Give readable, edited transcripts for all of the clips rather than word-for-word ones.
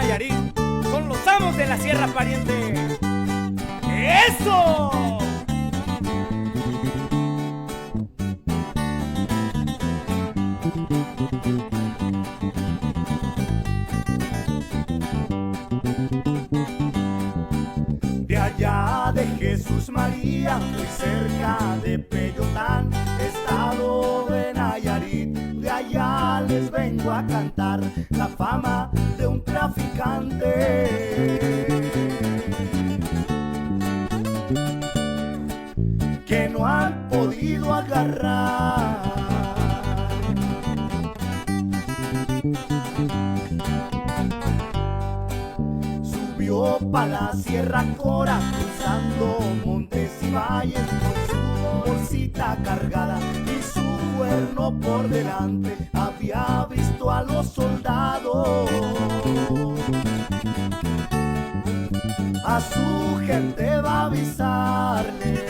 Nayarit. Son los amos de la Sierra Pariente. ¡Eso! De allá de Jesús María, muy cerca de Peyotán, estado de Nayarit, de allá les vengo a cantar la fama de un traficante que no han podido agarrar. Subió pa' la Sierra Cora, cruzando montes y valles, con su bolsita cargada y su cuerno por delante. Había visto a los soldados, a su gente va a avisarle.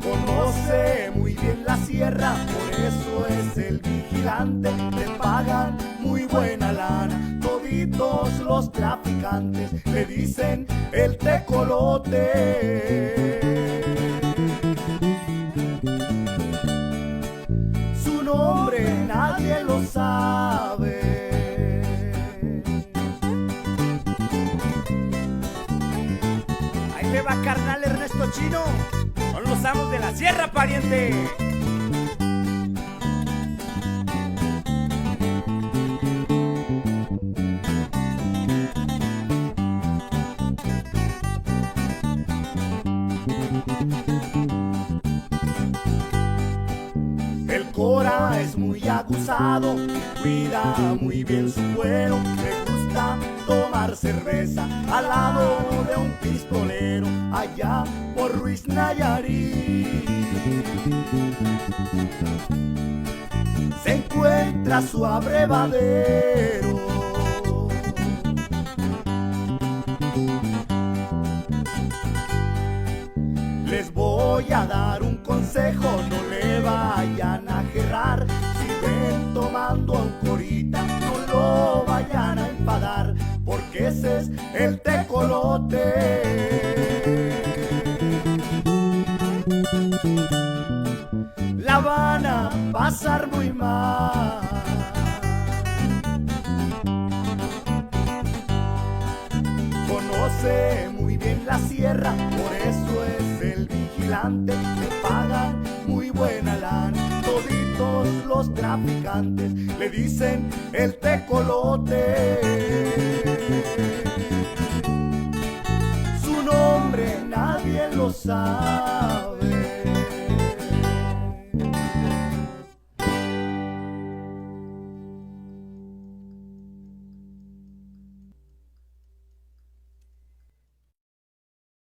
Conoce muy bien la sierra, por eso es el vigilante. Le pagan muy buena lana, toditos los traficantes le dicen el tecolote. Su nombre nadie lo sabe. Ahí le va, carnal Ernesto Chino. Son los amos de la Sierra Pariente. El Cora es muy aguzado, cuida muy bien su cuero, le gusta tomar cerveza al lado de un pistolero allá por Ruiz Nayarit. Se encuentra su abrevadero. Les voy a dar un consejo, no le vayan a gerrar. Si ven tomando a un corita, no lo vayan a enfadar, porque ese es el tecolote. La van a pasar muy mal. Conoce muy bien la sierra, por eso es el vigilante. Le pagan muy buena lana, toditos los traficantes le dicen el tecolote. Su nombre nadie lo sabe.